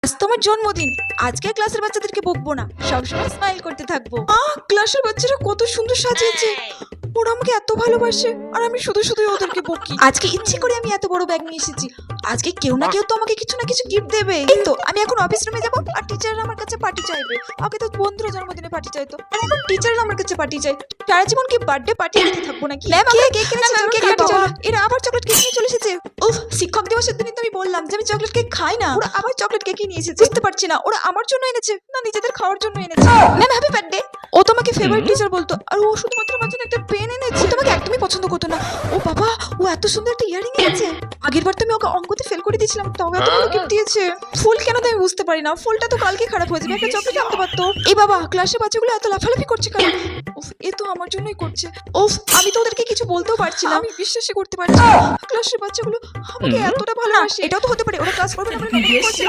আজ তোমার জন্মদিন, আজকে ক্লাসের বাচ্চাদেরকে বকবো না, সবসময় স্মাইল করতে থাকবো। ক্লাসের বাচ্চারা কত সুন্দর সাজিয়েছে, ওরা আমাকে এত ভালোবাসে আর আমি শুধু শুধু ওদেরকে বকি। আজকে ইচ্ছে করে আমি এত বড় ব্যাগ নিয়ে এসেছি, আজকে কেউ না কেউ তো আমাকে কিছু না কিছু গিফট দেবে। এই তো আমি এখন অফিস রুমে যাবো আর টিচাররা আমার কাছে পার্টি চাইবে। আগে তো বন্ধুরা জন্মদিনে পার্টি চাইতো, আর এখন টিচাররা আমার কাছে পার্টি চাই। সারা জীবন কি বার্থডে পার্টি দিতে থাকবো নাকি? ম্যাম আমাকে কেক কিনেছে, কেক কাটি চলো। এরা আবার চকলেট কেক নিয়ে চলে এসেছে। উফ, শিক্ষক দিবসের দিনই তো আমি বললাম যে আমি চকলেট কেক খাই না, ওরা আবার চকলেট কেকই নিয়ে এসেছে। বুঝতে পারছি না ওরা আমার জন্য এনেছে না নিজেদের খাওয়ার জন্য এনেছে। Ma'am happy birthday. ও তোমাকে ফেভারিট টিচার বলতো আর ও শুধুমাত্র আমার জন্য একটা পেন এনেছে। ও তোমাকে একদমই পছন্দ করতো না। ও বাবা, ও এত সুন্দর একটা ইয়ারিং এনেছে। আগের বার তো আমি ওকে অঙ্কতে ফেল করে দিয়েছিলাম, তাও এত ভালো গিফট দিয়েছে। ফুল কেন তো আমি বুঝতে পারি না, ফুলটা তো কালকে খারাপ হয়ে যাবে, একটা চকলেট আনতে পারতো। এই বাবা, ক্লাসে বাচ্চাগুলো এত লাফালাফি করছে কেন? উফ, এ তো আমার জন্যই করছে। উফ, আমি তো ওদেরকে কিছু বলতেও পারছি না, আমি বিশ্বাসই করতে পারছি না ক্লাসের বাচ্চাগুলো আমাকে এতটা ভালোবাসে। এটাও তো হতে পারে ওরা ক্লাস করবে না বলে নাটক করছে।